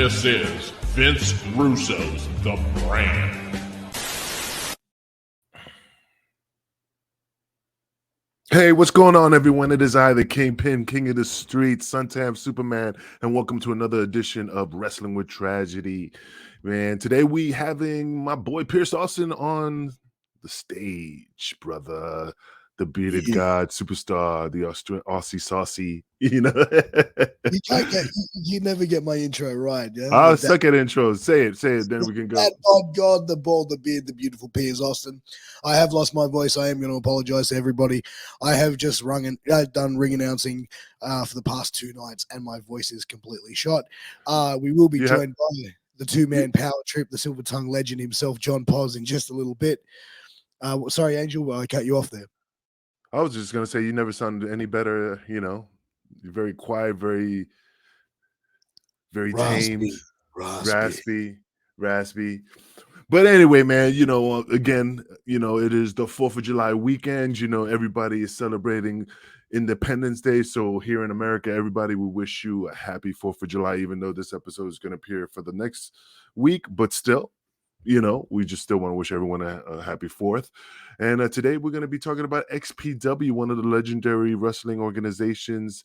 This is Vince Russo's The Brand. Hey, what's going on, everyone? It is I, the Kingpin, King of the Streets, Suntam Superman, and welcome to another edition of Wrestling with Tragedy. Man, today we having my boy Piers on the stage, brother. The bearded god, superstar, the Aussie saucy, you know. You never get my intro right. Yeah? I'll suck at intros. Say it, then we can go. God, the bald, the beard, the beautiful Piers Austin. I have lost my voice. I am going to apologize to everybody. I have just done ring announcing for the past 2 nights, and my voice is completely shot. We will be joined by the two-man power trip, the silver tongue legend himself, John Pos, in just a little bit. Sorry, Angel, I cut you off there. I was just gonna say you never sounded any better. You know, you're very quiet, very tamed, raspy. But anyway, man, you know, again, you know, it is the 4th of July weekend. You know, everybody is celebrating Independence Day. So here in America, everybody, we wish you a happy 4th of July, even though this episode is going to appear for the next week. But still, you know, we just still want to wish everyone a happy 4th. And today we're going to be talking about XPW, one of the legendary wrestling organizations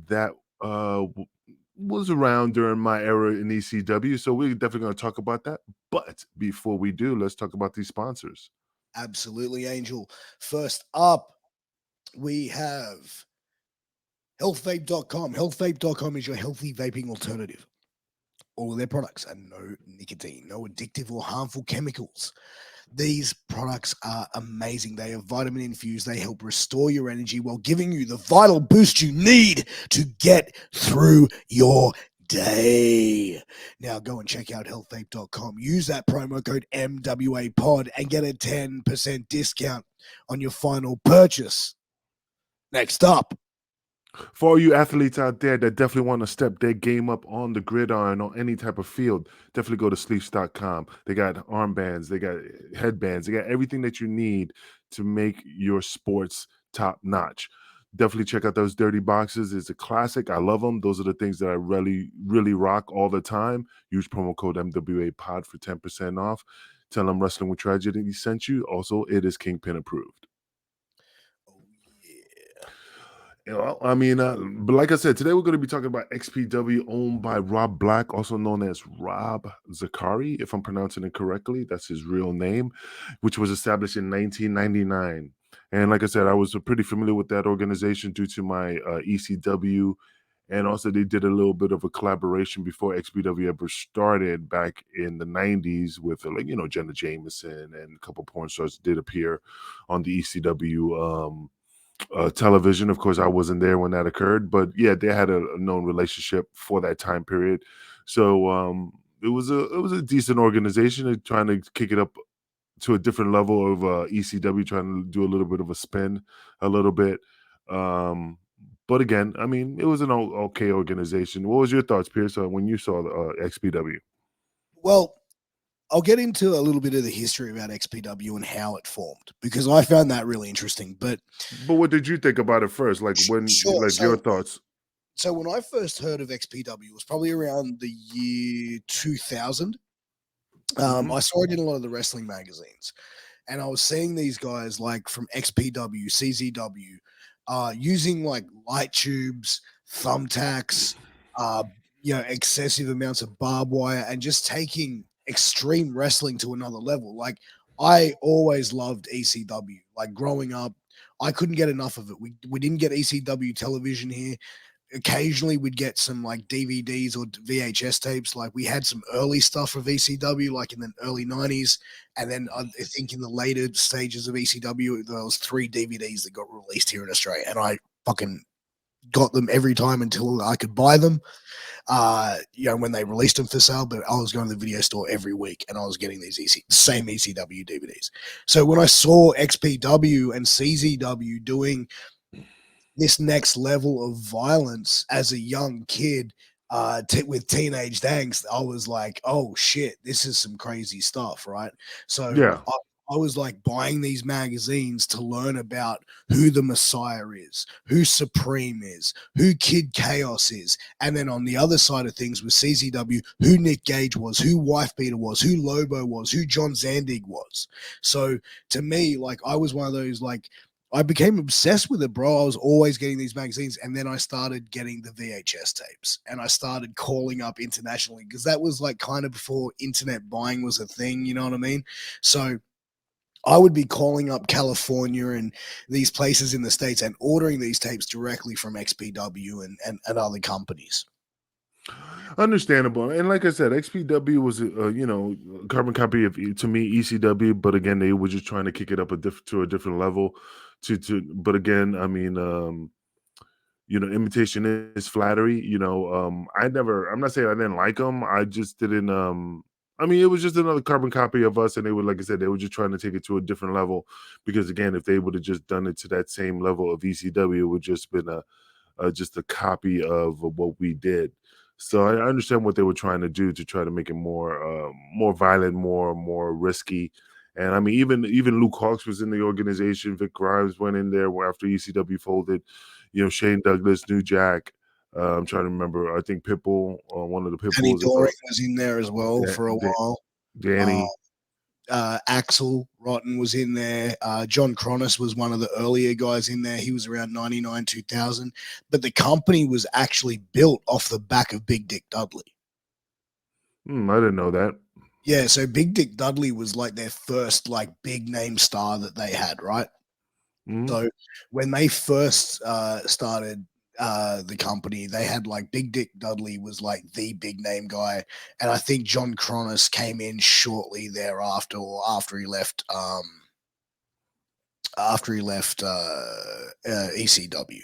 that was around during my era in ECW. So we're definitely going to talk about that. But before we do, let's talk about these sponsors. Absolutely, Angel. First up, we have healthvape.com. Healthvape.com is your healthy vaping alternative. All of their products are no nicotine, no addictive or harmful chemicals. These products are amazing. They are vitamin infused. They help restore your energy while giving you the vital boost you need to get through your day. Now go and check out healthvape.com. Use that promo code MWAPOD and get a 10% discount on your final purchase. Next up, for all you athletes out there that definitely want to step their game up on the gridiron or any type of field, definitely go to sleeves.com. They got armbands, they got headbands, they got everything that you need to make your sports top notch. Definitely check out those dirty boxes. It's a classic. I love them. Those are the things that I really rock all the time. Use promo code MWAPOD for 10% off. Tell them Wrestling with Tragedy sent you. Also, it is Kingpin approved. You know, I mean, but like I said, today we're going to be talking about XPW, owned by Rob Black, also known as Rob Zakari, if I'm pronouncing it correctly. That's his real name, which was established in 1999. And like I said, I was pretty familiar with that organization due to my ECW. And also they did a little bit of a collaboration before XPW ever started back in the 90s with, like, you know, Jenna Jameson and a couple porn stars did appear on the ECW television. Of course, I wasn't there when that occurred, but yeah, they had a known relationship for that time period. So it was a decent organization trying to kick it up to a different level of ECW, trying to do a little bit of a spin, a little bit. But again, I mean, it was an okay organization. What was your thoughts, Piers, when you saw XPW? Well, I'll get into a little bit of the history about XPW and how it formed, because I found that really interesting. But what did you think about it first? Like your thoughts? So when I first heard of XPW, it was probably around the year 2000. I saw it in a lot of the wrestling magazines, and I was seeing these guys like from XPW, CZW, using like light tubes, thumbtacks, excessive amounts of barbed wire, and just taking extreme wrestling to another level. Like, I always loved ECW. Like, growing up, I couldn't get enough of it. We didn't get ECW television here. Occasionally we'd get some like DVDs or VHS tapes. Like, we had some early stuff of ECW, like in the early 90s. And then I think in the later stages of ECW, there was 3 DVDs that got released here in Australia. And I fucking got them every time until I could buy them. When they released them for sale, but I was going to the video store every week and I was getting these same ECW DVDs. So when I saw XPW and CZW doing this next level of violence as a young kid, with teenage angst, I was like, oh shit, this is some crazy stuff, right? So yeah. I was like buying these magazines to learn about who the Messiah is, who Supreme is, who Kid Chaos is. And then on the other side of things with CZW, who Nick Gage was, who Wife Beater was, who Lobo was, who John Zandig was. So to me, like I was one of those, like I became obsessed with it, bro. I was always getting these magazines. And then I started getting the VHS tapes and I started calling up internationally because that was like kind of before internet buying was a thing. You know what I mean? So I would be calling up California and these places in the States and ordering these tapes directly from XPW and other companies. Understandable, and like I said, XPW was a carbon copy of to me ECW, but again, they were just trying to kick it up to a different level. But again, I mean, imitation is flattery. I'm not saying I didn't like them. I just didn't. I mean, it was just another carbon copy of us, and they were, like I said, they were just trying to take it to a different level. Because again, if they would have just done it to that same level of ECW, it would just been just a copy of what we did. So I understand what they were trying to do to try to make it more violent, more risky. And I mean, even Luke Hawks was in the organization. Vic Grimes went in there after ECW folded. Shane Douglas, New Jack. I'm trying to remember. I think Pitbull, one of the Danny Pitbulls, Doring was in there as well Da- for a Da- while. Danny. Axel Rotten was in there. John Cronus was one of the earlier guys in there. He was around 99, 2000. But the company was actually built off the back of Big Dick Dudley. I didn't know that. Yeah, so Big Dick Dudley was like their first like big name star that they had, right? Mhm. So when they first started the company, they had like Big Dick Dudley was like the big name guy, and I think John Cronus came in shortly thereafter, or after he left ECW.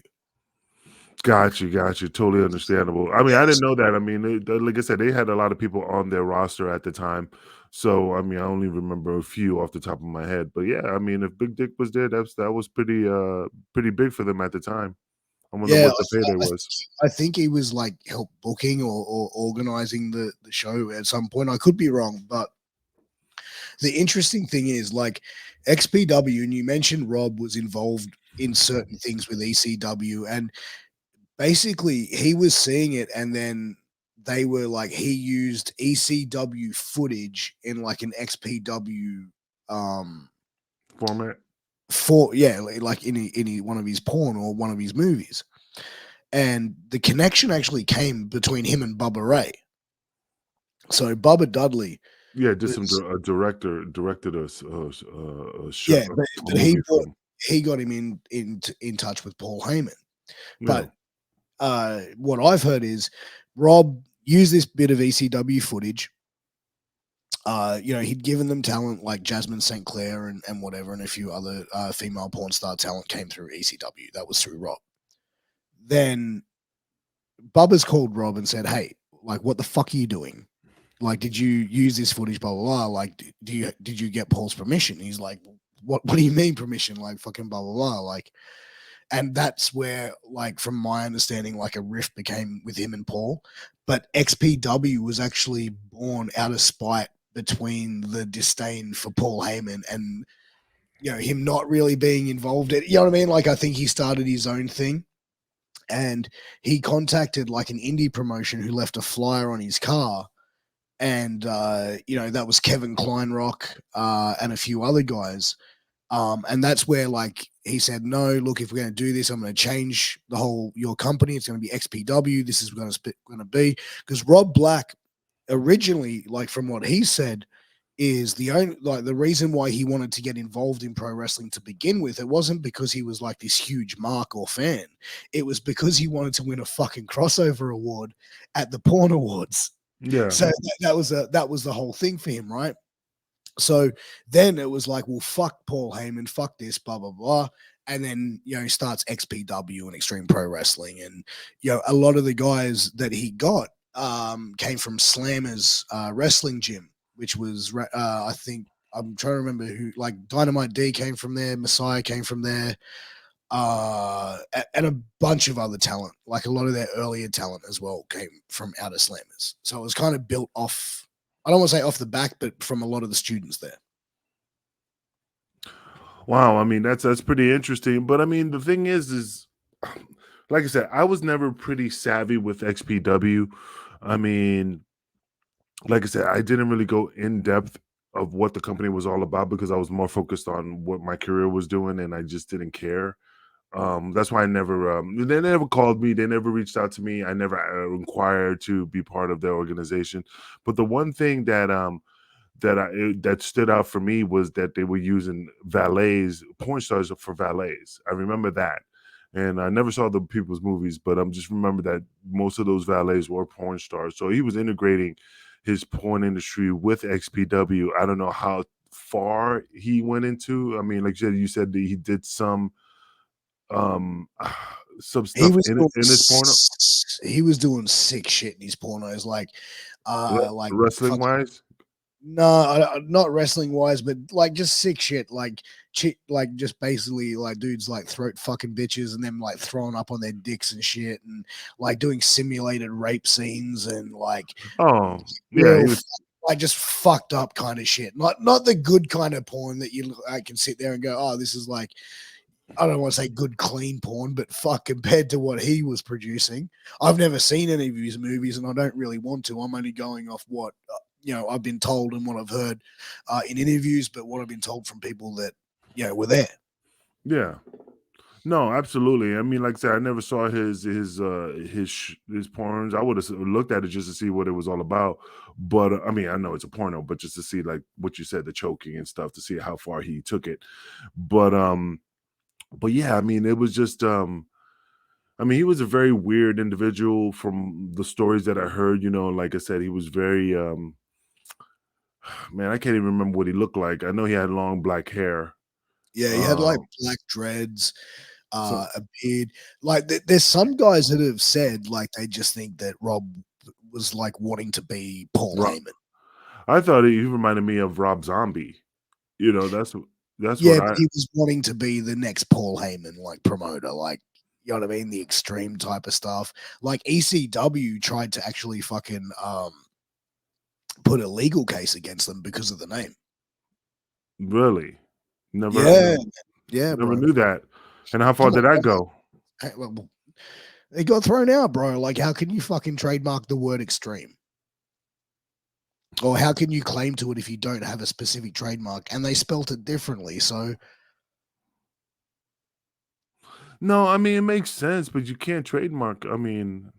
Got you. Totally understandable. I mean, I Yes. didn't know that. I mean, like I said, they had a lot of people on their roster at the time. So, I mean, I only remember a few off the top of my head. But yeah, I mean, if Big Dick was there, that was pretty big for them at the time. I wonder Yeah, what the payday was. I think he was like help booking or organizing the show at some point. I could be wrong, but the interesting thing is like XPW, and you mentioned Rob was involved in certain things with ECW, and basically he was seeing it, and then they were like he used ECW footage in like an XPW Format. for like in one of his porn or one of his movies. And the connection actually came between him and Bubba Ray. So Bubba Dudley Yeah, did some was directed a show, yeah, a but he movie for brought him. he got him in touch with Paul Heyman. Yeah. But what I've heard is Rob used this bit of ECW footage. He'd given them talent like Jasmine St. Clair and whatever, and a few other female porn star talent came through ECW. That was through Rob. Then Bubba's called Rob and said, "Hey, like, what the fuck are you doing? Like, did you use this footage? Blah blah blah. Like, did you get Paul's permission?" He's like, What do you mean permission? Like, fucking blah blah blah. Like, and that's where, like, from my understanding, like a rift became with him and Paul. But XPW was actually born out of spite between the disdain for Paul Heyman and him not really being involved in. You know what I mean? Like, I think he started his own thing. And he contacted like an indie promotion who left a flyer on his car, and that was Kevin Kleinrock and a few other guys. And that's where like he said, no, look, if we're going to do this, I'm going to change the whole your company. It's going to be XPW. This is going to be because Rob Black originally, like from what he said, is the reason why he wanted to get involved in pro wrestling to begin with. It wasn't because he was like this huge mark or fan. It was because he wanted to win a fucking crossover award at the Porn Awards. Yeah. So that was the whole thing for him, right? So then it was like, well, fuck Paul Heyman, fuck this, blah blah blah. And then he starts XPW and Extreme Pro Wrestling, and a lot of the guys that he got came from Slammers wrestling gym, which was I think I'm trying to remember who, like Dynamite D came from there, Messiah came from there, and a bunch of other talent, like a lot of their earlier talent as well, came from Outer Slammers. So it was kind of built off. I don't want to say off the back, but from a lot of the students there. Wow, I mean that's pretty interesting. But I mean the thing is like I said, I was never pretty savvy with XPW. I mean, like I said, I didn't really go in depth of what the company was all about because I was more focused on what my career was doing and I just didn't care. That's why I never they never called me, they never reached out to me. I never inquired to be part of their organization. But the one thing that stood out for me was that they were using valets, porn stars for valets. I remember that. And I never saw the people's movies, but I'm just remember that most of those valets were porn stars. So he was integrating his porn industry with XPW. I don't know how far he went into. I mean, like you said that he did um some He stuff was doing in his porno, he was doing sick shit in his pornos, like wrestling fucking wise. no, not wrestling wise, but like just sick shit, like like just basically like dudes like throat fucking bitches and them like throwing up on their dicks and shit, and like doing simulated rape scenes and like Oh, yeah, real he was. like just fucked up kind of shit. Not the good kind of porn that you I can sit there and go, oh, this is like I don't want to say good clean porn, but fuck compared to what he was producing. I've never seen any of his movies, and I don't really want to. I'm only going off what I've been told and what I've heard in interviews, but what I've been told from people that were there. Yeah. No, absolutely. I mean, like I said, I never saw his porns. I would have looked at it just to see what it was all about. But I mean, I know it's a porno, but just to see like what you said, the choking and stuff, to see how far he took it. But but yeah, I mean, it was just I mean, he was a very weird individual from the stories that I heard. Like I said, he was very man, I can't even remember what he looked like. I know he had long black hair. Yeah, he had like Um, black dreads, so a beard. Like there's some guys that have said like they just think that Rob was like wanting to be Paul Ro- Heyman. I thought he reminded me of Rob Zombie. That's what Yeah, but I. he was wanting to be the next Paul Heyman, like promoter, like you know what I mean, the extreme type of stuff. Like ECW tried to actually fucking put a legal case against them because of the name. Really? Never Yeah, never yeah, never bro. knew that. And how far Come did that on, go? well, it got thrown out, bro. Like, how can you fucking trademark the word extreme? Or how can you claim to it if you don't have a specific trademark? And they spelt it differently. So No, I mean, it makes sense, but you can't trademark. I mean,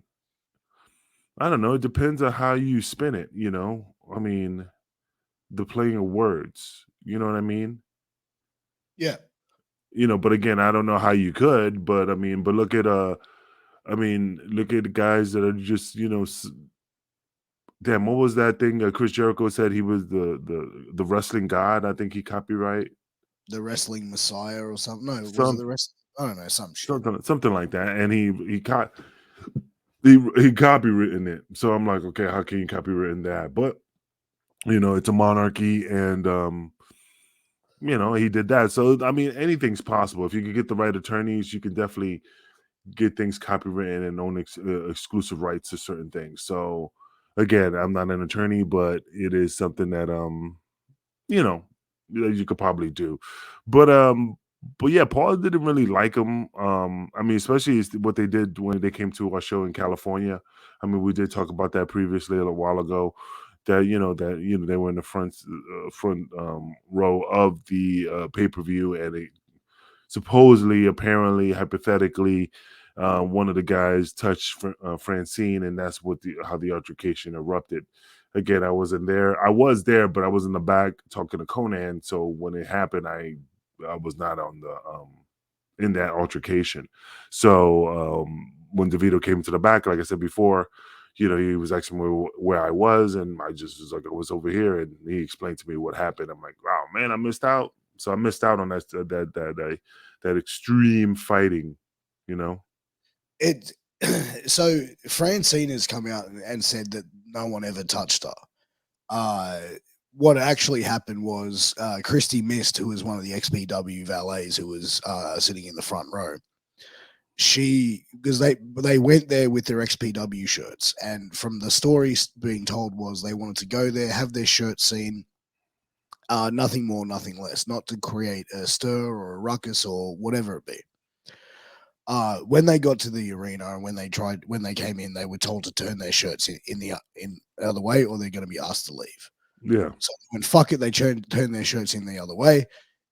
I don't know, it depends on how you spin it. I mean, the playing of words, you know what I mean? yeah, But again, I don't know how you could, but I mean, but look at I mean, look at the guys that are just, damn, what was that thing Chris Jericho said he was the wrestling god? I think he copyright the wrestling messiah or something. No, was it some the rest? I don't know, some shit. something like that, and he copywritten it. So I'm like, okay, how can you copywritten that? But it's a monarchy, and he did that. So I mean, anything's possible if you can get the right attorneys. You can definitely get things copywritten and own exclusive rights to certain things. So again, I'm not an attorney, but it is something that you know you could probably do. But yeah, Paul didn't really like him. I mean, especially what they did when they came to our show in California. I mean, we did talk about that previously a while ago. That they were in the front row of the pay-per-view, and they supposedly, apparently, hypothetically, one of the guys touched Francine, and that's how the altercation erupted. Again, I wasn't there. I was there, but I was in the back talking to Conan. So when it happened, I was not on the in that altercation. So when DeVito came to the back, like I said before, he was asking me where I was, and I just was like, I was over here, and he explained to me what happened. I'm like, wow, man, I missed out. So I missed out on that extreme fighting, you know. It so Francine has come out and said that no one ever touched her. Uh, what actually happened was Christy Mist, who was one of the XPW valets, who was sitting in the front row. She because they went there with their XPW shirts, and from the stories being told was they wanted to go there, have their shirt seen, Nothing more, nothing less. Not to create a stir or a ruckus or whatever it be. When they got to the arena and when they came in, they were told to turn their shirts in the other way, or they're going to be asked to leave. Yeah. So when fuck it, they turn their shirts in the other way.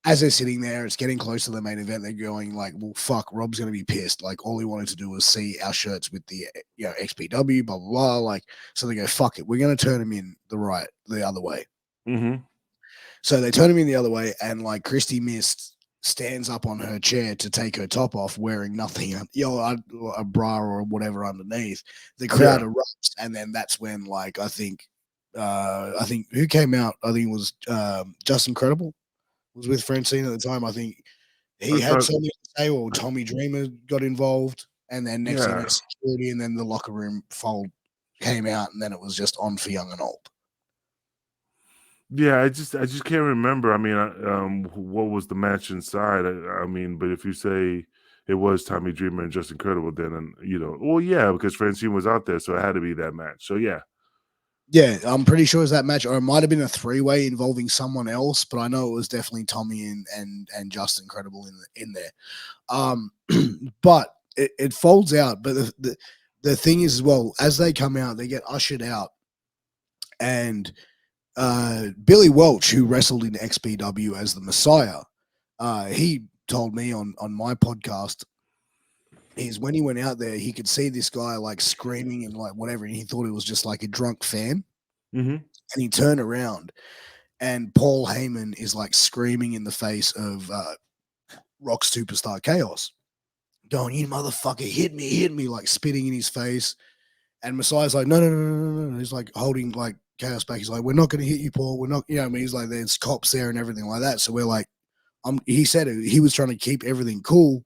As they're sitting there, it's getting close to the main event. They're going like, "Well, fuck, Rob's going to be pissed. Like, all he wanted to do was see our shirts with the XPW, blah blah blah." Like, so they go, "Fuck it, we're going to turn him in the other way." Mm-hmm. So they turn him in the other way, and like Christy Mist stands up on her chair to take her top off, wearing nothing, a bra or whatever underneath. The crowd erupts, and then that's when, like, I think who came out? I think it was Justin Credible was with Francine at the time. I think he had something to say, or Tommy Dreamer got involved, and then next thing, security, and then the locker room fold came out, and then it was just on for young and old. Yeah, I just can't remember. I mean, what was the match inside? I mean, but if you say it was Tommy Dreamer and Justin Credible, then well, yeah, because Francine was out there, so it had to be that match. So yeah, I'm pretty sure it was that match, or it might have been a three-way involving someone else, but I know it was definitely Tommy and Justin Credible in there. But it folds out. But the thing is, as well, as they come out, they get ushered out, and Billy Welch, who wrestled in XPW as the Messiah, he told me on my podcast, is when he went out there, he could see this guy like screaming and like whatever, and he thought it was just like a drunk fan. Mm-hmm. And he turned around, and Paul Heyman is like screaming in the face of Rock Superstar Chaos, going, "You motherfucker, hit me," like spitting in his face. And Messiah's like, no. He's like holding like Chaos back. He's like, "We're not going to hit you, Paul. We're not," I mean, he's like, "There's cops there and everything like that." So we're like, he said he was trying to keep everything cool.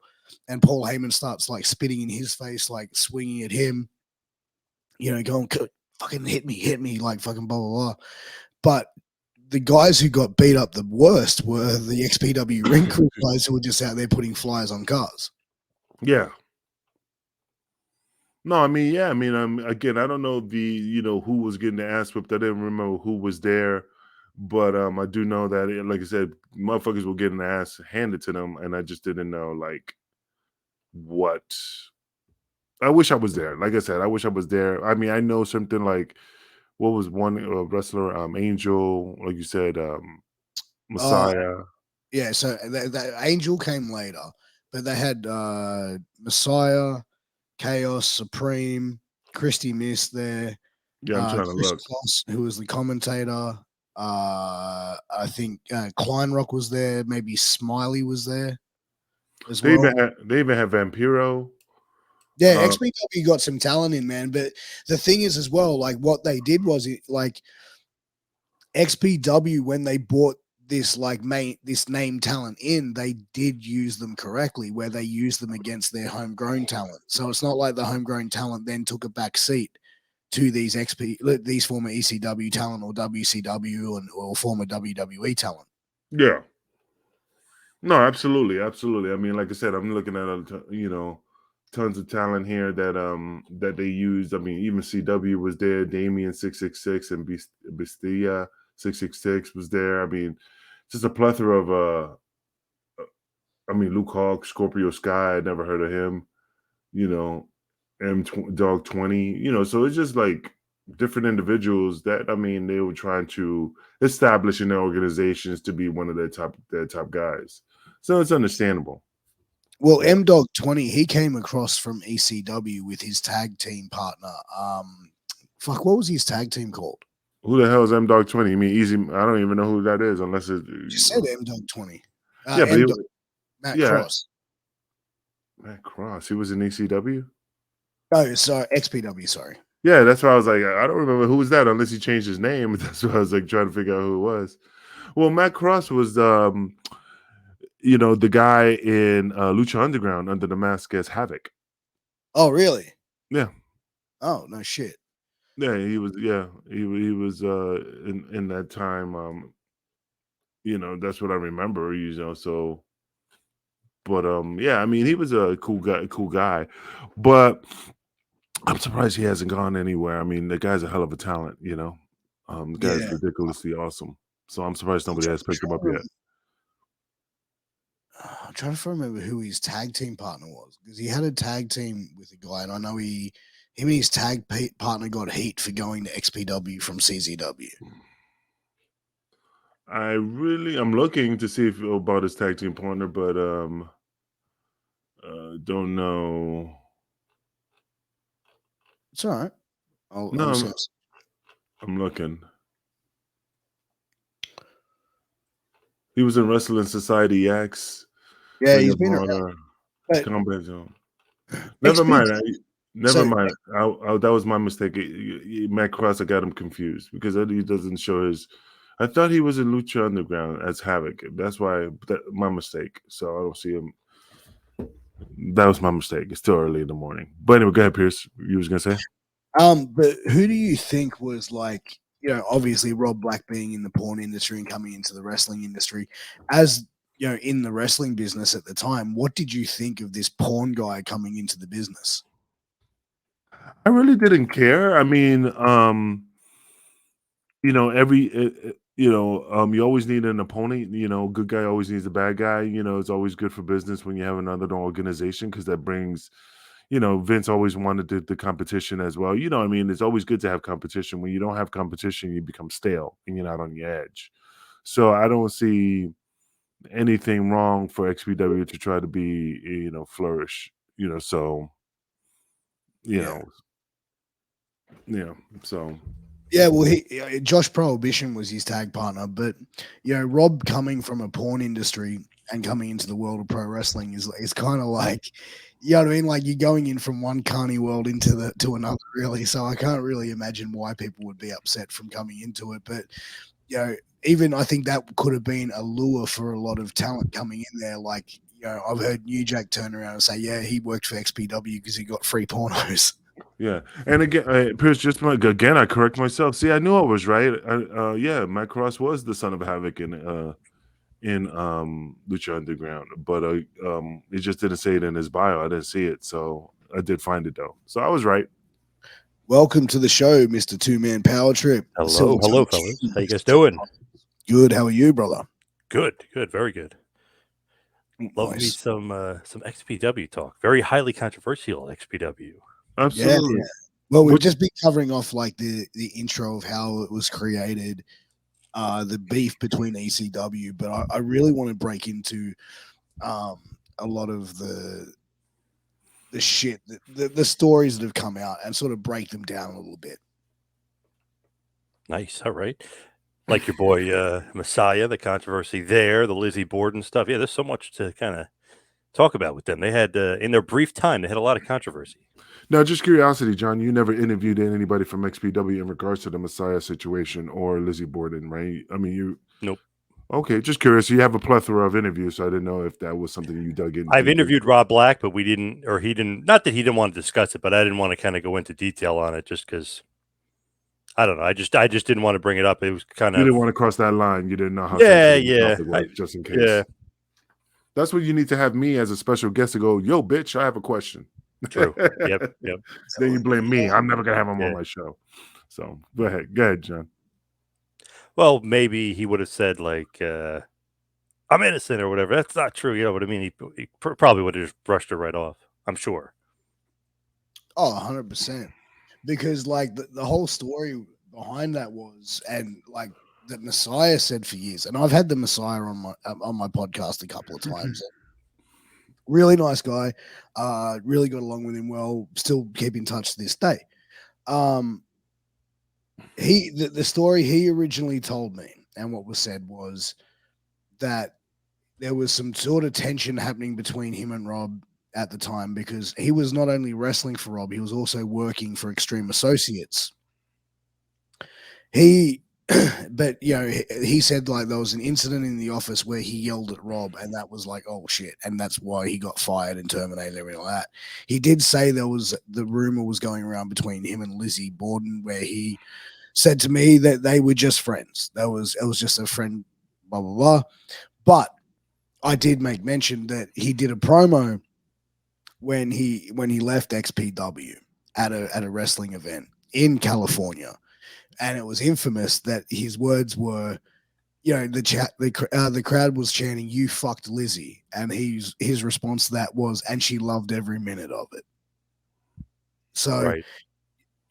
And Paul Heyman starts like spitting in his face, like swinging at him, going, "Fucking hit me, like fucking blah, blah, blah." But the guys who got beat up the worst were the XPW ring crew guys who were just out there putting flyers on cars. Yeah. No, I mean, yeah, I mean, again, I don't know who was getting the ass whipped. I didn't remember who was there, but I do know that, like I said, motherfuckers were getting the ass handed to them, and I just didn't know like what. I wish I was there. Like I said, I wish I was there. I mean, I know something like what was one wrestler, Angel, like you said, Messiah. Yeah, so that Angel came later, but they had Messiah, Chaos, Supreme, Christy Mist there. Yeah, I'm trying to Chris look. Kloss, who was the commentator. I think Kleinrock was there. Maybe Smiley was there as They well. even had Vampiro. Yeah, XPW got some talent in, man. But the thing is, as well, like what they did was XPW, when they bought this this name talent in, they did use them correctly, where they used them against their homegrown talent. So it's not like the homegrown talent then took a back seat to these former ECW talent or WCW or former WWE talent. Yeah. No, absolutely, absolutely. I mean, like I said, I'm looking at tons of talent here that they used. I mean, even CW was there, Damien 666 and Bestia 666 was there. I mean, just a plethora of I mean, Luke Hawk, Scorpio Sky, I never heard of him, you know, Dog 20, so it's just like different individuals that, I mean, they were trying to establish in their organizations to be one of their top guys. So it's understandable. Well, M Dog 20, he came across from ECW with his tag team partner. What was his tag team called? Who the hell is M Dog 20? You mean Easy? I don't even know who that is unless it's. You said M Dog 20. Yeah, but Matt Cross. Matt Cross. He was in ECW? Oh, sorry, XPW, sorry. Yeah, that's why I was like, I don't remember who was that unless he changed his name. That's why I was like trying to figure out who it was. Well, Matt Cross was the guy in Lucha Underground under the mask as Havoc. Oh, really? Yeah. Oh, no shit. Yeah, he was. Yeah, he was in that time. That's what I remember. So. But yeah, I mean, he was a cool guy. But I'm surprised he hasn't gone anywhere. I mean, the guy's a hell of a talent. The guy's ridiculously awesome. So I'm surprised nobody has picked him up yet. I'm trying to remember who his tag team partner was, because he had a tag team with a guy, and I know him and his partner got heat for going to XPW from CZW. I'm looking to see if about his tag team partner, but don't know. It's all right. No, I'm looking. He was in Wrestling Society X, Yeah, Ring he's of been around. Honor, But Combat Zone. Never XPW, mind. Never so mind. That was my mistake. Matt Cross, I got him confused because he doesn't show his. I thought he was in Lucha Underground as Havoc. That's why my mistake. So I don't see him. That was my mistake. It's still early in the morning. But anyway, go ahead, Piers. You was gonna say? but who do you think was like, obviously Rob Black being in the porn industry and coming into the wrestling industry, as in the wrestling business at the time, what did you think of this porn guy coming into the business? I really didn't care. I mean, you always need an opponent. Good guy always needs a bad guy. It's always good for business when you have another organization because that brings, Vince always wanted the competition as well. I mean, it's always good to have competition. When you don't have competition, you become stale and you're not on your edge. So I don't see anything wrong for XPW to try to be, flourish. So you Yeah. know, yeah. So Yeah, well, Josh Prohibition was his tag partner, but Rob coming from a porn industry and coming into the world of pro wrestling is kind of like, you know what I mean? Like you're going in from one carny world to another, really. So I can't really imagine why people would be upset from coming into it. But even I think that could have been a lure for a lot of talent coming in there. Like I've heard New Jack turn around and say, yeah, he worked for XPW because he got free pornos. yeah, and again, Pierce, again, I correct myself. See, I knew I was right. Yeah, Matt Cross was the son of Havoc in Lucha Underground, but he just didn't say it in his bio. I didn't see it, so I did find it though. So I was right. Welcome to the show, Mr. Two-Man Power Trip. Hello, fellas. How you guys doing? Good. How are you, brother? Good, very good. Love me some XPW talk. Very highly controversial XPW. Absolutely. Yeah. Well, we've just been covering off like the intro of how it was created, the beef between ECW, but I really want to break into a lot of the shit, the stories that have come out and sort of break them down a little bit. Nice. All right. Like your boy Messiah, the controversy there, the Lizzie Borden stuff. Yeah, there's so much to kind of talk about with them. They had in their brief time, they had a lot of controversy. Now, just curiosity, John, you never interviewed anybody from XPW in regards to the Messiah situation or Lizzie Borden, right? I mean, you. Nope. Okay, just curious. You have a plethora of interviews, so I didn't know if that was something you dug into. I've interviewed Rob Black, but we didn't, or he didn't. Not that he didn't want to discuss it, but I didn't want to kind of go into detail on it, just because. I don't know. I just didn't want to bring it up. It was kind of. You didn't want to cross that line. You didn't know how. Yeah. Just in case. Yeah. That's what you need to have me as a special guest to go, yo, bitch, I have a question. True. Yep. Then you blame me. I'm never gonna have him on my show. So go ahead, John. Well, maybe he would have said like, "I'm innocent" or whatever. That's not true, but I mean, he probably would have just brushed it right off. I'm sure. Oh, 100%. Because like the whole story behind that was, and like the Messiah said for years, and I've had the Messiah on my podcast a couple of times. Really nice guy. Really got along with him well. Still keep in touch to this day. The story he originally told me and what was said was that there was some sort of tension happening between him and Rob at the time, because he was not only wrestling for Rob, he was also working for Extreme Associates. But he said like there was an incident in the office where he yelled at Rob, and that was like, oh shit, and that's why he got fired and terminated and everything like that. He did say the rumor was going around between him and Lizzie Borden, where he said to me that they were just friends. It was just a friend, blah blah blah. But I did make mention that he did a promo when he left XPW at a wrestling event in California. And it was infamous that his words were, you know, the crowd was chanting, "You fucked Lizzie," and his response to that was, "And she loved every minute of it." So, Right.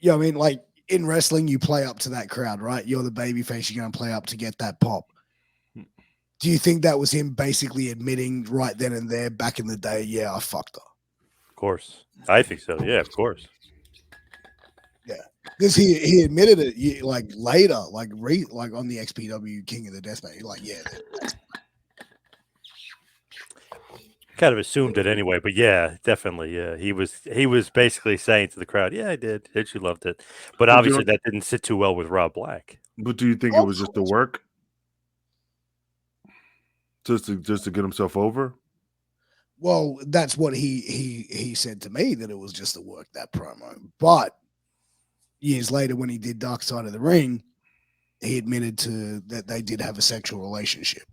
I mean, like in wrestling, you play up to that crowd, right? You're the baby face, you're going to play up to get that pop. Do you think that was him basically admitting right then and there, back in the day, yeah, I fucked her? Of course. I think so. Yeah, of course. Yeah, because he admitted it like later, like on the XPW King of the Deathmatch. Like, yeah, that's Kind of assumed it anyway, but yeah, definitely. Yeah, he was basically saying to the crowd, "Yeah, I did. And she loved it." But But obviously, that didn't sit too well with Rob Black. do you think it was just the work, just to get himself over? well, that's what he said to me, that it was just the work, that promo. But years later, when he did Dark Side of the Ring, he admitted to that they did have a sexual relationship.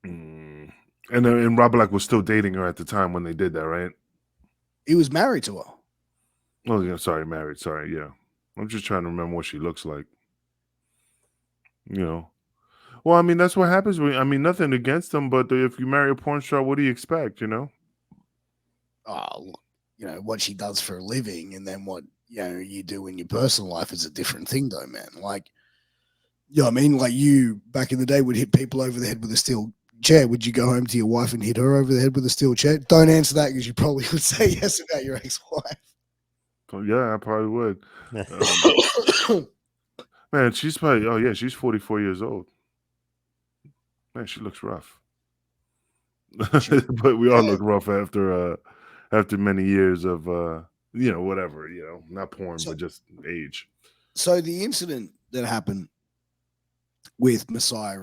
Mm. And Rob Black was still dating her at the time when they did that, right? He was married to her. Oh yeah, sorry, married. Sorry, yeah. I'm just trying to remember what she looks like. You know. Well, I mean, that's what happens. I mean, nothing against them, but if you marry a porn star, what do you expect? You know. Oh, you know what she does for a living, and then what you do in your personal life is a different thing, though, man. Like, I mean, like you back in the day would hit people over the head with a steel chair. Would you go home to your wife and hit her over the head with a steel chair? Don't answer that, because you probably would say yes about your ex-wife. Oh, yeah, I probably would. Man, she's probably. Oh yeah, she's 44 years old. Man, she looks rough. But we all look rough after many years of whatever, not porn, So, but just age. so the incident that happened with Messiah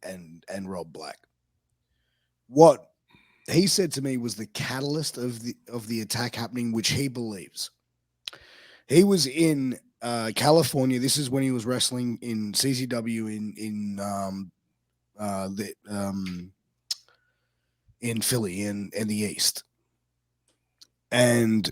and Rob Black, what he said to me was the catalyst of the attack happening, which he believes. He was in California. This is when he was wrestling in CCW in Philly in the East, and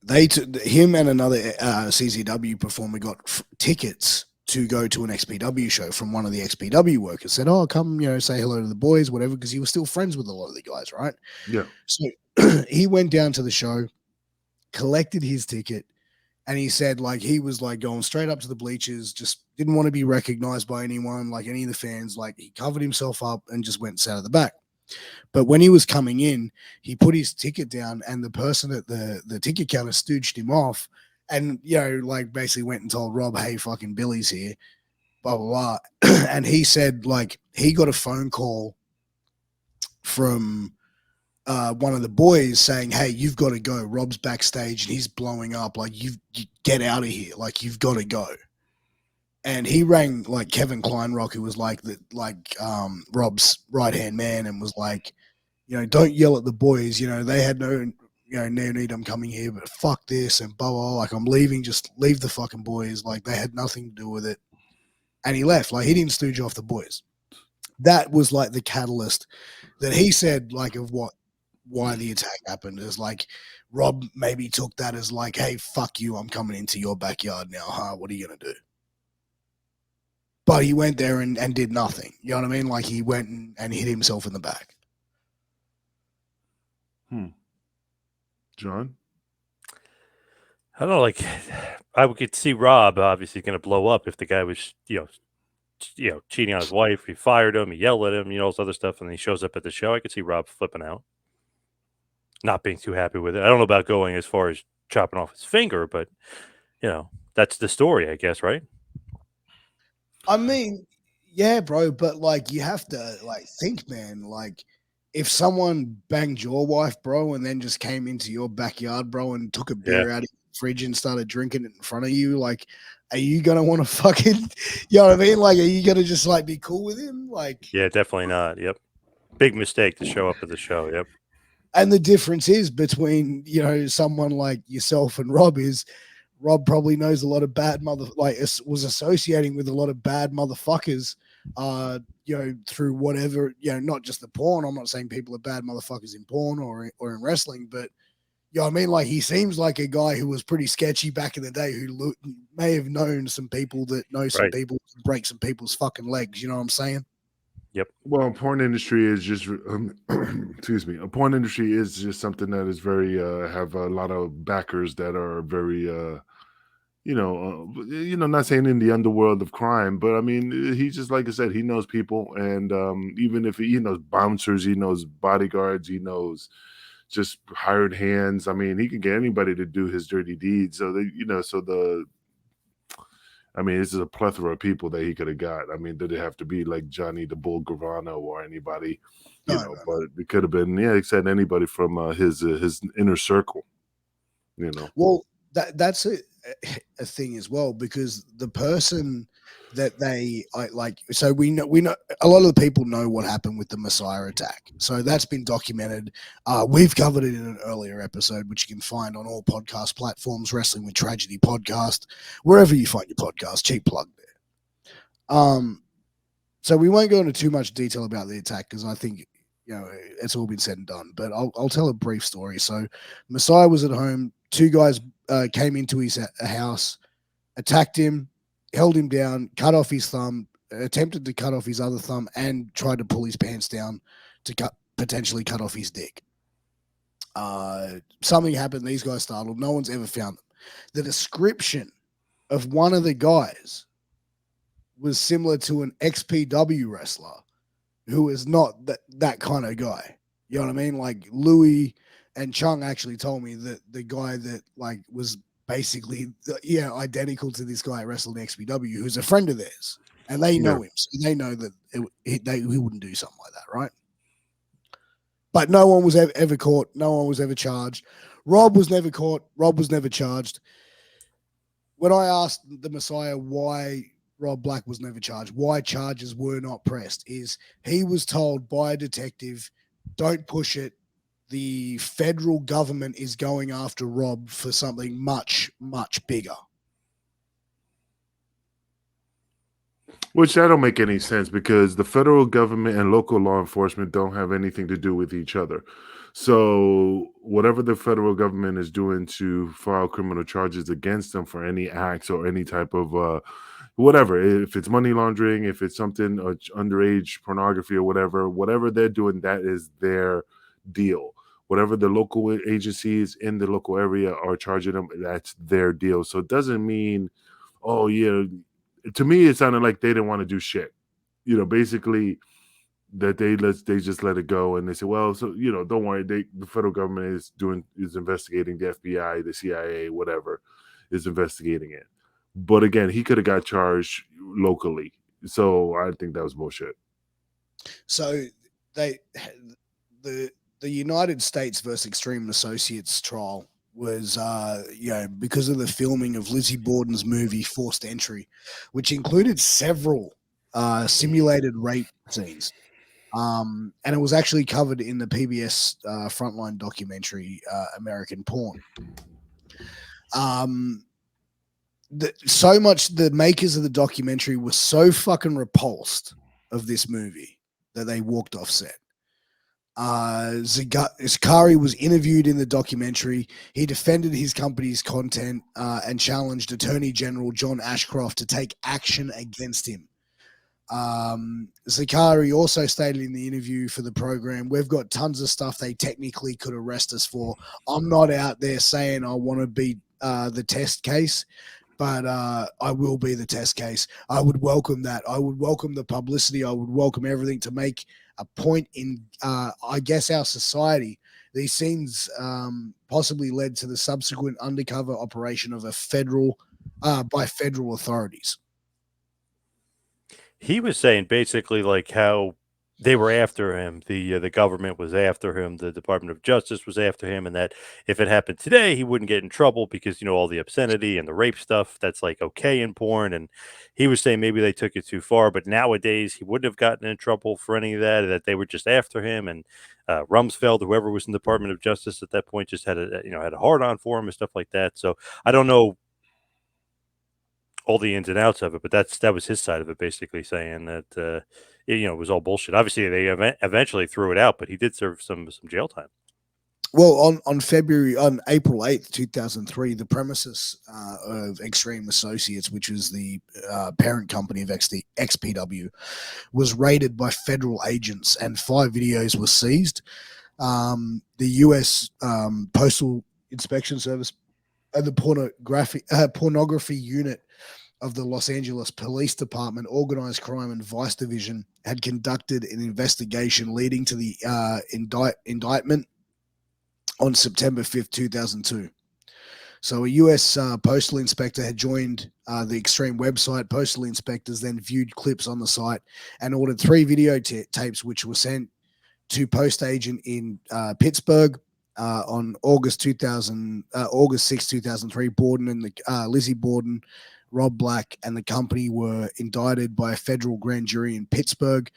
they took him and another CCW performer got tickets to go to an XPW show from one of the XPW workers. Said, "Oh, come, say hello to the boys, whatever," because he was still friends with a lot of the guys, right? Yeah. So he went down to the show, collected his ticket, and he said, like, he was like going straight up to the bleachers, just didn't want to be recognized by anyone, like any of the fans. Like, he covered himself up and just went and sat at the back. But when he was coming in, he put his ticket down, and the person at the ticket counter stooged him off, and like basically went and told Rob, "Hey, fucking Billy's here," blah blah blah. And he said, like, he got a phone call from one of the boys saying, "Hey, you've got to go. Rob's backstage and he's blowing up. Like, you get out of here. Like, you've got to go." And he rang like Kevin Kleinrock, who was like Rob's right hand man, and was like, "Don't yell at the boys. They had no need. I'm coming here, but fuck this and blah blah. Like, I'm leaving. Just leave the fucking boys. Like, they had nothing to do with it." And he left. Like, he didn't stooge off the boys. That was like the catalyst that he said, like, of why the attack happened, is like Rob maybe took that as like, "Hey, fuck you, I'm coming into your backyard now, huh? What are you gonna do?" But he went there and did nothing. You know what I mean? Like, he went and hit himself in the back. John? I don't know. Like, I could see Rob obviously going to blow up if the guy was, cheating on his wife. He fired him. He yelled at him. All this other stuff, and then he shows up at the show. I could see Rob flipping out, not being too happy with it. I don't know about going as far as chopping off his finger, but that's the story, I guess, right? I mean, yeah, bro, but like, you have to like think, man, like, if someone banged your wife, bro, and then just came into your backyard, bro, and took a beer out of your fridge and started drinking it in front of you, like, are you gonna want to fucking, you know what I mean? Like, are you gonna just like be cool with him? Like, Yeah, definitely not. Yep. Big mistake to show up at the show. Yep. and the difference is between, someone like yourself and Rob is Rob probably knows a lot of bad was associating with a lot of bad motherfuckers, through whatever, not just the porn. I'm not saying people are bad motherfuckers in porn or in wrestling, but You know what I mean? Like, he seems like a guy who was pretty sketchy back in the day, who may have known some people that know some Right. people, break some people's fucking legs. You know what I'm saying? Yep. Well, porn industry is just excuse me. A porn industry is just something that is very have a lot of backers that are very not saying in the underworld of crime, but I mean, he just like I said, he knows people, and even if he knows bouncers, he knows bodyguards, he knows just hired hands. I mean, he can get anybody to do his dirty deeds. So I mean, this is a plethora of people that he could have got. I mean, did it have to be like Johnny the Bull Gravano or anybody, No. but it could have been, he said anybody from his inner circle, Well, that's a thing as well, because the person that so we know a lot of the people know what happened with the Messiah attack. So that's been documented. We've covered it in an earlier episode, which you can find on all podcast platforms, Wrestling with Tragedy podcast, wherever you find your podcast. Cheap plug there. So we won't go into too much detail about the attack, because I think it's all been said and done. But I'll tell a brief story. So Messiah was at home. Two guys came into his house, attacked him, held him down, cut off his thumb, attempted to cut off his other thumb, and tried to pull his pants down to potentially cut off his dick. Something happened. These guys startled. No one's ever found them. The description of one of the guys was similar to an XPW wrestler who is not that kind of guy. You know what I mean? Like, Louis and Chung actually told me that the guy that was basically identical to this guy that wrestled in XPW, who's a friend of theirs, and they know him, so they know that he wouldn't do something like that, right? But no one was ever caught. No one was ever charged. Rob was never caught. Rob was never charged. When I asked the Messiah why Rob Black was never charged, why charges were not pressed, is he was told by a detective, don't push it. The federal government is going after Rob for something much, much bigger. Which that don't make any sense, because the federal government and local law enforcement don't have anything to do with each other. So whatever the federal government is doing to file criminal charges against them for any acts or any type of whatever, if it's money laundering, if it's something underage pornography or whatever they're doing, that is their deal. Whatever the local agencies in the local area are charging them, that's their deal. So it doesn't mean, oh yeah, to me it sounded like they didn't want to do shit. Basically that they just let it go, and they say, well, so don't worry, the federal government is investigating, the FBI, the CIA, whatever is investigating it. But again, he could have got charged locally. So I think that was bullshit. So the United States versus Extreme Associates trial was, because of the filming of Lizzie Borden's movie Forced Entry, which included several simulated rape scenes. And it was actually covered in the PBS Frontline documentary, American Porn. So much the makers of the documentary were so fucking repulsed of this movie that they walked off set. Zakari was interviewed in the documentary. He defended his company's content and challenged Attorney General John Ashcroft to take action against him. Zakari also stated in the interview for the program, we've got tons of stuff they technically could arrest us for. I'm not out there saying I want to be the test case, but I will be the test case. I would welcome that. I would welcome the publicity. I would welcome everything to make a point in, I guess, our society. These scenes possibly led to the subsequent undercover operation of by federal authorities. He was saying basically like how they were after him. The government was after him. The Department of Justice was after him, and that if it happened today, he wouldn't get in trouble because all the obscenity and the rape stuff that's like okay in porn. And he was saying maybe they took it too far, but nowadays he wouldn't have gotten in trouble for any of that. That they were just after him. And Rumsfeld, whoever was in the Department of Justice at that point, just had a hard on for him and stuff like that. So I don't know all the ins and outs of it, but that was his side of it, basically saying that it was all bullshit. Obviously, they eventually threw it out, but he did serve some jail time. Well, on April 8th, 2003, the premises of Extreme Associates, which is the parent company of XPW, was raided by federal agents, and 5 videos were seized. The U.S. Postal Inspection Service and the pornography unit of the Los Angeles Police Department, Organized Crime and Vice Division had conducted an investigation leading to the indictment on September 5th, 2002. So a U.S. postal inspector had joined the Extreme website. Postal inspectors then viewed clips on the site and ordered 3 video tapes, which were sent to post agent in Pittsburgh on August 6, 2003. Borden and Lizzie Borden, Rob Black, and the company were indicted by a federal grand jury in Pittsburgh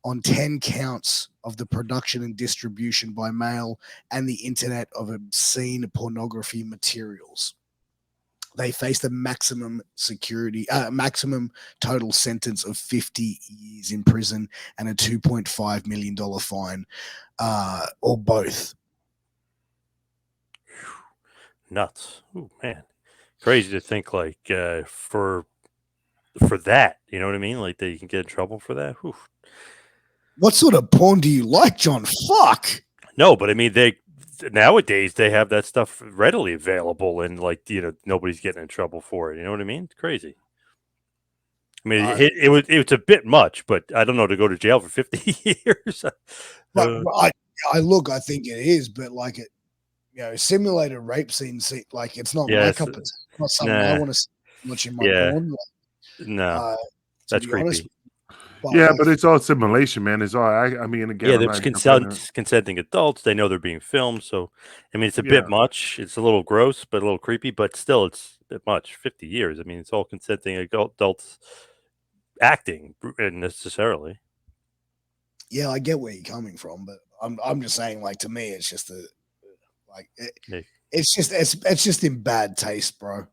on 10 counts of the production and distribution by mail and the internet of obscene pornography materials. They faced a maximum total sentence of 50 years in prison and a $2.5 million fine, or both. Nuts. Oh man, crazy to think like for that. You know what I mean? Like that you can get in trouble for that. Whew. What sort of porn do you like, John? Fuck. No, but I mean nowadays they have that stuff readily available, and like nobody's getting in trouble for it. You know what I mean? It's crazy. I mean, it was a bit much, but I don't know, to go to jail for 50 years. But I think it is, but like it, simulated rape scenes, like it's not my cup of tea. It's not something I want to watch in my porn. No, that's creepy. Honest, but it's all simulation, man. It's all. I mean, again, there's consenting adults. They know they're being filmed, so I mean, it's a bit much. It's a little gross, but a little creepy. But still, it's a bit much. 50 years. I mean, it's all consenting adults acting necessarily. Yeah, I get where you're coming from, but I'm just saying, like, to me, it's just it's just in bad taste, bro.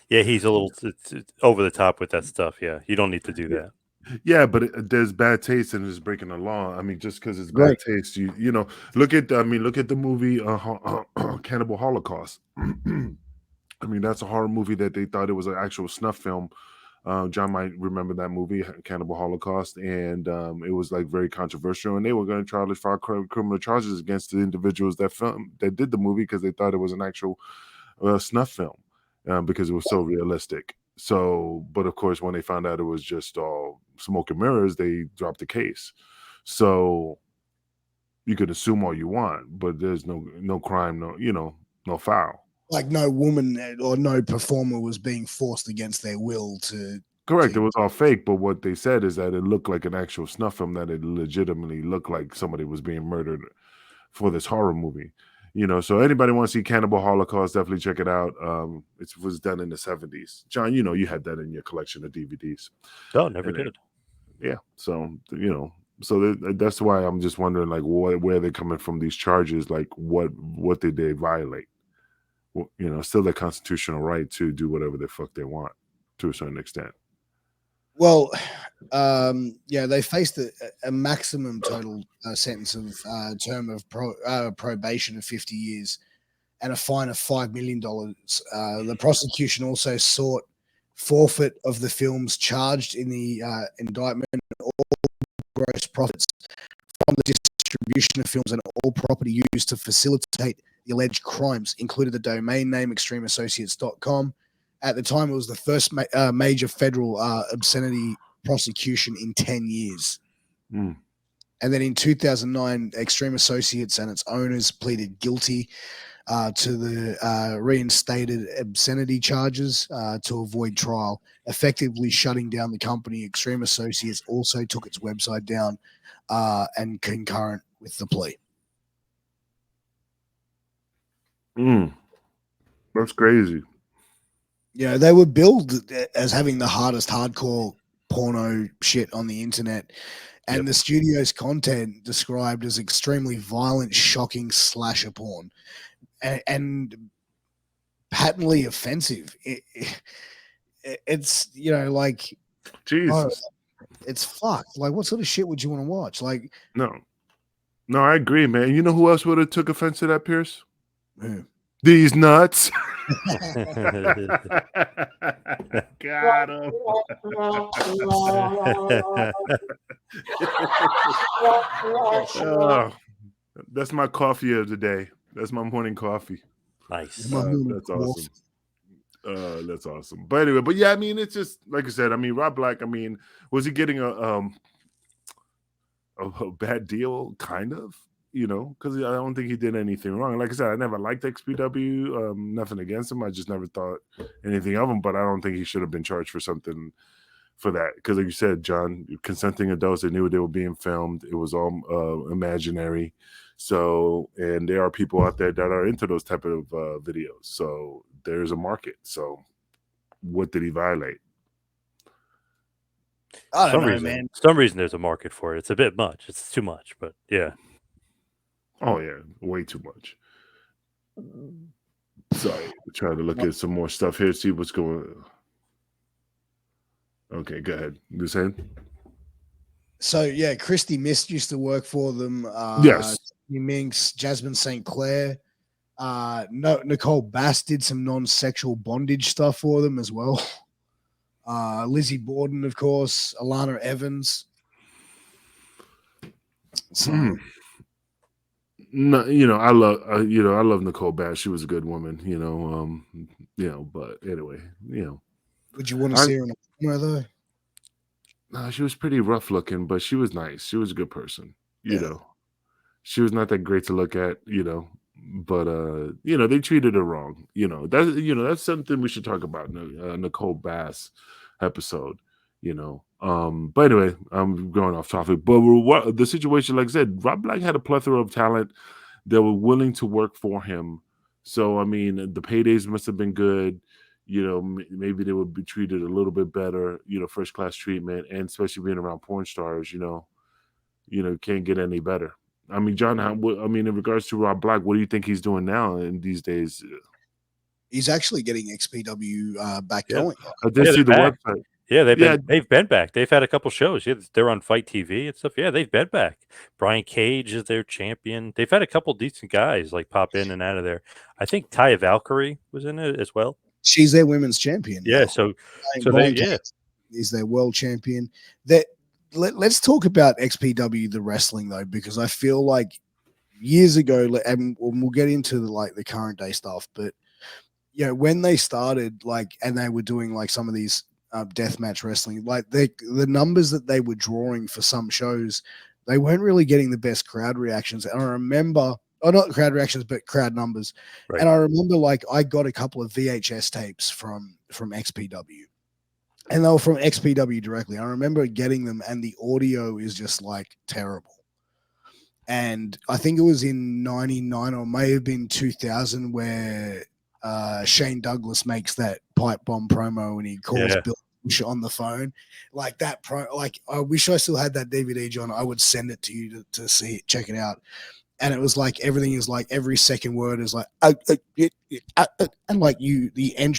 Yeah, he's a little it's over the top with that stuff. Yeah, you don't need to do that. Yeah, but there's bad taste and it's breaking the law. I mean, just because it's bad taste, you know, look at the movie Cannibal Holocaust. I mean, that's a horror movie that they thought it was an actual snuff film. John might remember that movie, Cannibal Holocaust, and it was like very controversial. And they were going to file criminal charges against the individuals that did the movie because they thought it was an actual snuff film because it was so realistic. So, but of course, when they found out it was just all smoke and mirrors, they dropped the case. So you could assume all you want, but there's no crime, no foul. Like no woman or no performer was being forced against their will to. Correct. It was all fake, but what they said is that it looked like an actual snuff film, that it legitimately looked like somebody was being murdered for this horror movie. So anybody want to see Cannibal Holocaust, definitely check it out. It was done in the 70s. John, you had that in your collection of DVDs. Oh, never did. Yeah. So, so that's why I'm just wondering, like, where they're coming from these charges. Like, what did they violate? Well, still their constitutional right to do whatever the fuck they want to a certain extent. Well, they faced a maximum total sentence of term of probation of 50 years and a fine of $5 million. The prosecution also sought forfeit of the films charged in the indictment, all gross profits from the distribution of films, and all property used to facilitate the alleged crimes, included the domain name extremeassociates.com. At the time, it was the first major federal obscenity prosecution in 10 years. Mm. And then in 2009, Extreme Associates and its owners pleaded guilty to the reinstated obscenity charges to avoid trial, effectively shutting down the company. Extreme Associates also took its website down and concurrent with the plea. That's crazy. They were billed as having the hardest hardcore porno shit on the internet, and the studio's content described as extremely violent, shocking slasher porn, and patently offensive. It's like Jesus, it's fucked. Like, what sort of shit would you want to watch? Like, no. No, I agree, man. You know who else would have took offense to that, Pierce? Who? These nuts. Got him. Oh, that's my coffee of the day. That's my morning coffee. Nice. My morning That's coffee. awesome. That's awesome. But anyway, but yeah, I mean, it's just like I said. I mean, Rob Black. I mean, was he getting a bad deal? Kind of, you know, because I don't think he did anything wrong. Like I said, I never liked XPW. Nothing against him. I just never thought anything of him. But I don't think he should have been charged for something for that. Because like you said, John, consenting adults, they knew they were being filmed. It was all imaginary. So, and there are people out there that are into those type of videos. So there's a market. So what did he violate? I don't know, man. Some reason there's a market for it. It's a bit much. It's too much, but yeah. Oh yeah, way too much. Sorry, trying to look at some more stuff here, see what's going on. Okay, go ahead. You saying? So yeah, Christy Mist used to work for them. Yes. Minx, Jasmine St. Clair. No, Nicole Bass did some non-sexual bondage stuff for them as well. Lizzie Borden, of course, Alana Evans. So, No, you know, I love Nicole Bass. She was a good woman, you know, but anyway, you know. would you want to see her in a camera though? No, she was pretty rough looking, but she was nice. She was a good person, you Yeah. know. She was not that great to look at, you know, but you know, they treated her wrong. That's something we should talk about in a Nicole Bass episode, you know. But anyway, I'm going off topic. But the situation, like I said, Rob Black had a plethora of talent that were willing to work for him. So I mean, the paydays must have been good. You know, maybe they would be treated a little bit better. You know, first class treatment, and especially being around porn stars. Can't get any better. I mean, John, I mean, in regards to Rob Black, what do you think he's doing now in these days? He's actually getting XPW back going. I did see the website. Yeah, they've been back. They've had a couple shows. Yeah, they're on Fight TV and stuff. Yeah, they've been back. Brian Cage is their champion. They've had a couple decent guys like pop in and out of there. I think Taya Valkyrie was in it as well. She's their women's champion. Yeah, now. so Brian Cage is their world champion. Let's talk about XPW the wrestling though, because I feel like years ago, and we'll get into the current day stuff, but you know, when they started, and they were doing some of these deathmatch wrestling, the numbers that they were drawing for some shows, they weren't really getting the best crowd reactions. And I remember, not crowd reactions, but crowd numbers. Right. And I remember, I got a couple of VHS tapes from XPW, and they were from XPW directly. I remember getting them, and the audio is just terrible. And I think it was in '99 or may have been 2000 where Shane Douglas makes that pipe bomb promo and he calls Bill Bush on the phone. I wish I still had that DVD, John. I would send it to you to see it, check it out. And it was everything is every second word is and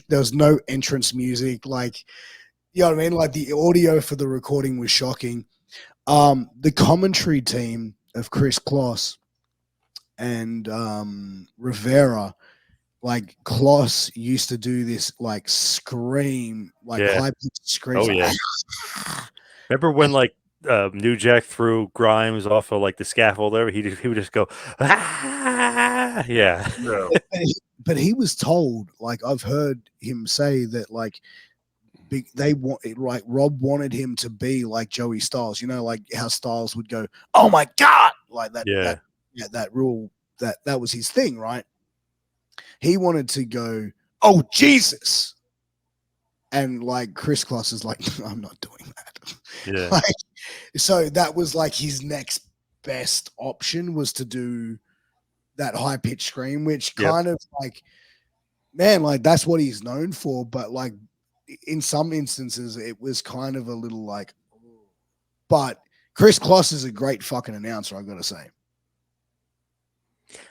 there's no entrance music. You know what I mean? The audio for the recording was shocking. The commentary team of Chris Kloss and Rivera, Kloss used to do this scream, high-pitched scream. Oh yeah. Remember when New Jack threw Grimes off of the scaffold there? He would just go, ah! Yeah. But he was told, I've heard him say that Rob wanted him to be like Joey Styles, you know, how Styles would go, oh my God, that. Yeah. That rule, that was his thing, right? He wanted to go, oh Jesus. And Chris Kloss is I'm not doing that. Yeah. So that was his next best option was to do that high pitched scream, which kind of that's what he's known for. But in some instances, it was kind of a little but Chris Kloss is a great fucking announcer, I've got to say.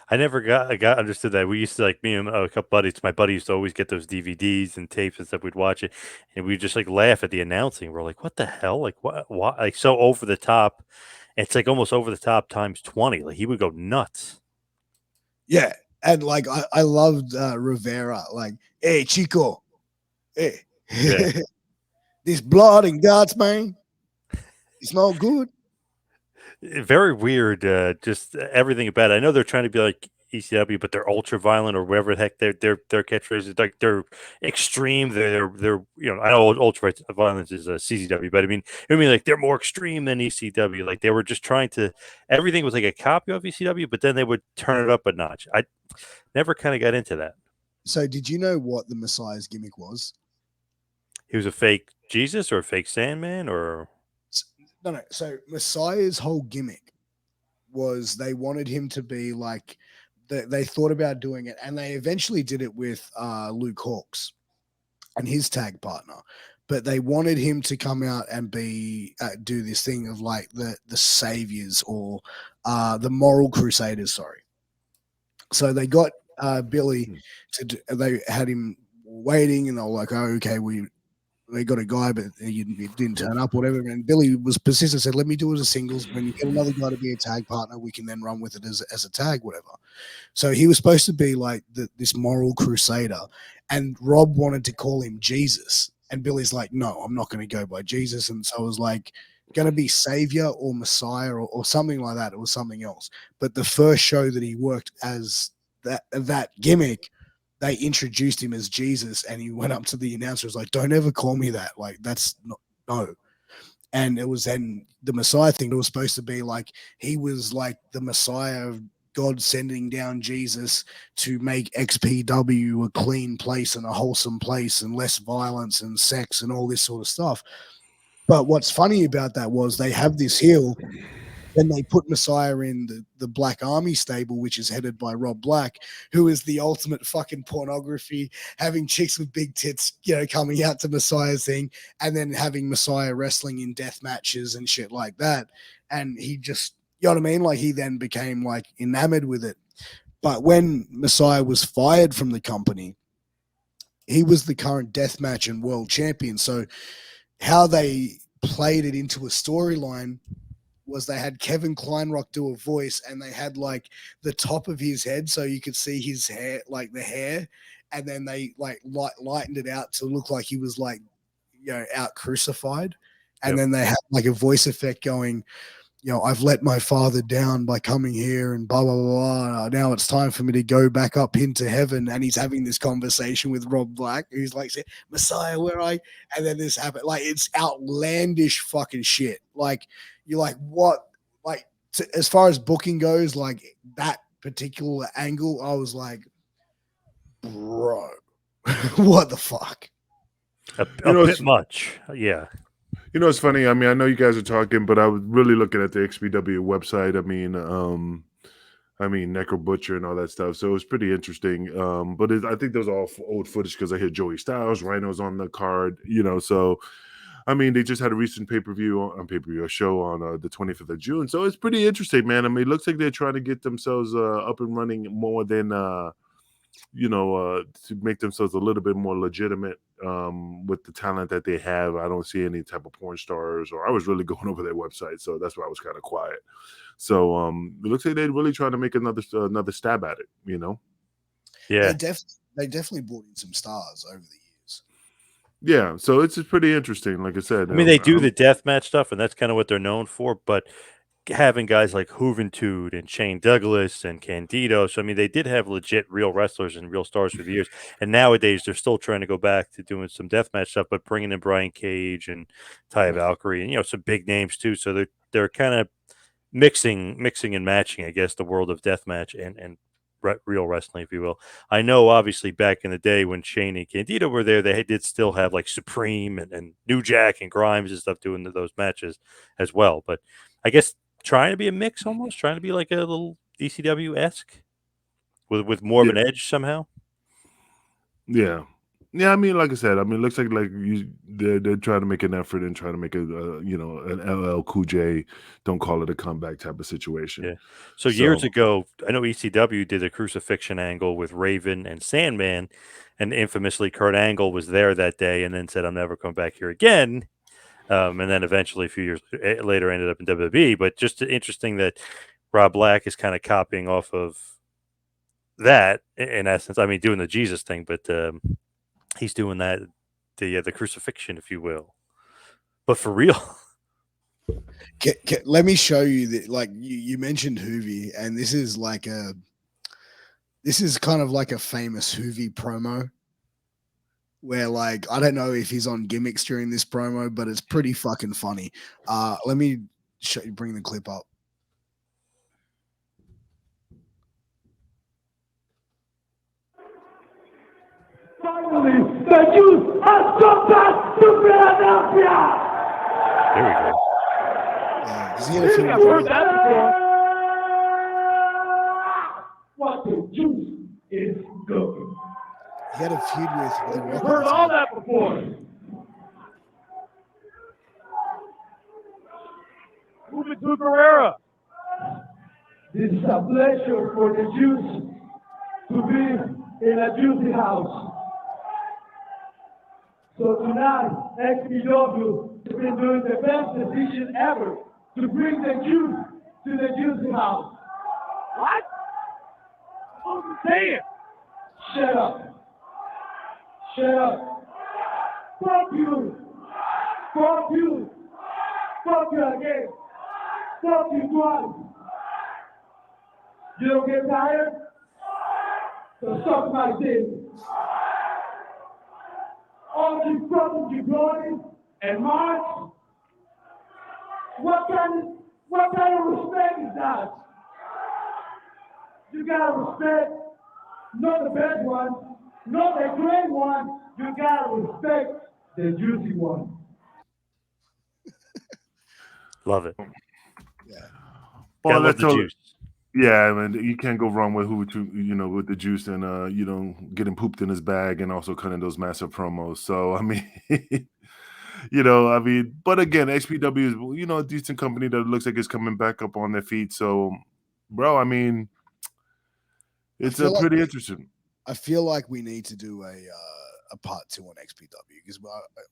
I never got understood that. We used to me and a couple buddies. My buddy used to always get those DVDs and tapes and stuff. We'd watch it, and we'd just laugh at the announcing. We're like, "What the hell? What? So over the top." It's like almost over the top times 20. Like he would go nuts. Yeah. And like I loved Rivera, like, hey Chico, hey, Yeah. this blood and guts, man. It's not good. Very weird. Just everything about it. I know they're trying to be like ECW, but they're ultra violent or whatever the heck their catchphrase is. Like they're extreme. They're I know ultra violence is CCW, but I mean like they're more extreme than ECW. Like they were just trying to. Everything was like a copy of ECW, but then they would turn it up a notch. I never kind of got into that. So did you know what the Messiah's gimmick was? He was a fake Jesus or a fake Sandman or No. So Messiah's whole gimmick was they wanted him to be like they thought about doing it, and they eventually did it with Luke Hawks and his tag partner. But they wanted him to come out and be do this thing of like the saviors or the moral crusaders. Sorry. So they got Billy to do, they had him waiting, and they were like, "Oh, okay, they got a guy, but he didn't turn up, whatever." And Billy was persistent, said, "Let me do it as a singles. When you get another guy to be a tag partner, we can then run with it as a tag, whatever." So he was supposed to be like this moral crusader, and Rob wanted to call him Jesus, and Billy's like, "No, I'm not going to go by Jesus." And so it was like going to be Savior or Messiah or something like that. It was something else. But the first show that he worked as that gimmick, they introduced him as Jesus, and he went up to the announcer, was like, "Don't ever call me that. Like, that's not, no." And it was then the Messiah thing. It was supposed to be like he was like the Messiah of God sending down Jesus to make XPW a clean place and a wholesome place and less violence and sex and all this sort of stuff. But what's funny about that was they have this heel. Then they put Messiah in the Black Army stable, which is headed by Rob Black, who is the ultimate fucking pornography, having chicks with big tits, coming out to Messiah's thing, and then having Messiah wrestling in death matches and shit like that. And he just, you know what I mean? Like he then became like enamored with it. But when Messiah was fired from the company, he was the current deathmatch and world champion. So how they played it into a storyline was they had Kevin Kleinrock do a voice, and they had like the top of his head so you could see his hair, like the hair, and then they like lightened it out to look like he was like out crucified, and then they had like a voice effect going, "I've let my father down by coming here and blah, blah, blah, blah. Now it's time for me to go back up into heaven." And he's having this conversation with Rob Black, who's like, "Messiah, where are you?" And then this happened. Like, it's outlandish fucking shit. Like, you're like, what? Like, as far as booking goes, like that particular angle, I was like, bro, what the fuck? a bit much. Yeah. It's funny. I mean, I know you guys are talking, but I was really looking at the XPW website. I mean, Necro Butcher and all that stuff. So it was pretty interesting. But I think those are all old footage because I hear Joey Styles, Rhino's on the card. So I mean, they just had a recent a show on the 25th of June. So it's pretty interesting, man. I mean, it looks like they're trying to get themselves up and running more than to make themselves a little bit more legitimate with the talent that they have. I don't see any type of porn stars, or I was really going over their website, so that's why I was kind of quiet. So it looks like they're really trying to make another stab at it. Yeah. They definitely brought in some stars over the years. Yeah, so it's pretty interesting. Like I said, I mean, they do the deathmatch stuff, and that's kind of what they're known for. But having guys like Juventud and Shane Douglas and Candido, so I mean, they did have legit real wrestlers and real stars for the years. And nowadays, they're still trying to go back to doing some deathmatch stuff, but bringing in Brian Cage and Ty Valkyrie and some big names too. So they're kind of mixing and matching, I guess, the world of deathmatch and real wrestling, if you will. I know, obviously, back in the day when Shane and Candido were there, they did still have like Supreme and New Jack and Grimes and stuff doing those matches as well. But I guess trying to be a mix, almost trying to be like a little ECW esque with more of an edge somehow. Yeah. I mean, like I said, it looks like they're trying to make an effort and trying to make an LL Cool J, don't call it a comeback type of situation. Yeah. So years ago, I know ECW did a crucifixion angle with Raven and Sandman, and infamously Kurt Angle was there that day and then said, "I'm never coming back here again." and then eventually a few years later ended up in WWE. But just interesting that Rob Black is kind of copying off of that in essence. I mean, doing the Jesus thing, but he's doing that the crucifixion, if you will, but for real. Let me show you that. Like you mentioned Hoovy, and this is kind of like a famous Hoovy promo where, like, I don't know if he's on gimmicks during this promo, but it's pretty fucking funny. Let me bring the clip up. Finally, the Jews have come back to Philadelphia! There we go. I've heard that before. What the Jews is good. He had a feud with The Rock. I've heard all that before. Moving to Guerrera. This is a pleasure for the Jews to be in a Juicy house. So tonight, XPW has been doing the best decision ever to bring the Jews to the Juicy house. What? I'm saying. Shut up. Shut up. Fuck you. Fuck you. Fuck you again. Fuck you twice. You don't get tired? So suck my dick. All you fucking jabronis and marks. What kind of respect is that? You gotta respect, not the bad one, not the great one. You gotta respect the juicy one. Love it. Yeah. Well, Gotta love the juice. Yeah, I mean, you can't go wrong with with the juice and getting pooped in his bag and also cutting those massive promos. So I mean, but again, XPW is a decent company that looks like it's coming back up on their feet. So, bro, I mean, it's pretty interesting. I feel like we need to do a part 2 on XPW because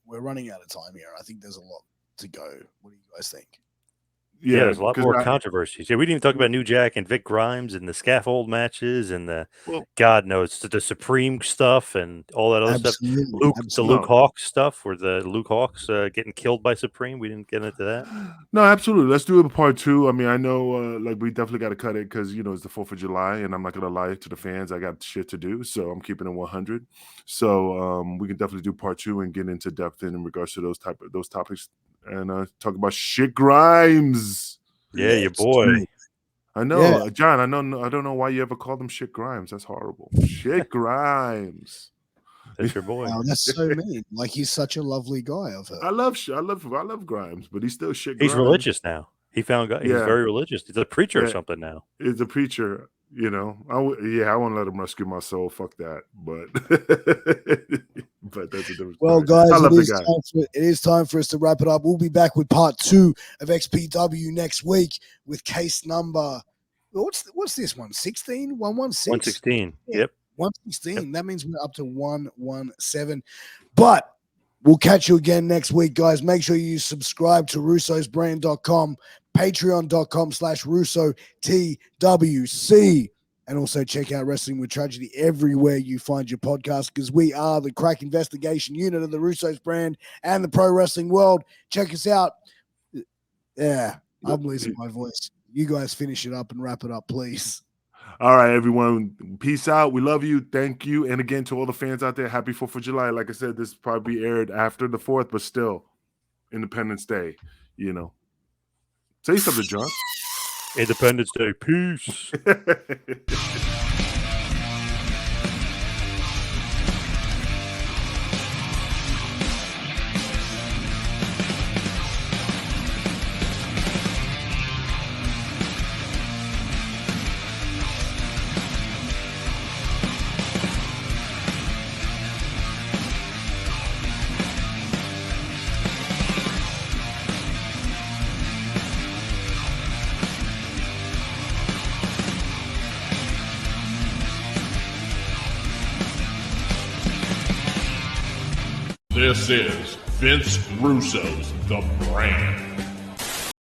we're running out of time here. I think there's a lot to go. What do you guys think? Yeah, there's a lot more controversies. Yeah, we didn't even talk about New Jack and Vic Grimes and the scaffold matches and God knows the Supreme stuff and all that other stuff. The Luke Hawks stuff, where the Luke Hawks getting killed by Supreme. We didn't get into that. No, absolutely. Let's do it part 2. I mean, I know we definitely got to cut it because it's the 4th of July, and I'm not gonna lie to the fans. I got shit to do, so I'm keeping it 100. So we can definitely do part 2 and get into depth in regards to those topics. And talk about shit Grimes. Yeah, your boy. I know, John. I don't know why you ever called him shit Grimes. That's horrible. Shit Grimes. That's your boy. Oh, that's so mean. Like, he's such a lovely guy. I've heard. I love Grimes, but he's still shit. He's Grimes. religious now. He found God. He's very religious. He's a preacher or something now. He's a preacher. I won't let him rescue my soul. Fuck that. But that's a different. Well, guys, it is time for us to wrap it up. We'll be back with part 2 of XPW next week with case number. What's this one? 16? 116? 116. Yeah, yep. 116. Yep. That means we're up to 117. But we'll catch you again next week, guys. Make sure you subscribe to russosbrand.com, patreon.com/RussoTWC, and also check out Wrestling with Tragedy everywhere you find your podcast, because we are the crack investigation unit of the Russos brand and the pro wrestling world. Check us out. Yeah, I'm losing my voice. You guys finish it up and wrap it up, please. All right, everyone. Peace out. We love you. Thank you. And again, to all the fans out there, happy 4th of July. Like I said, this will probably aired after the 4th, but still, Independence Day, Say something, John. Independence Day. Peace. This is Vince Russo's The Brand.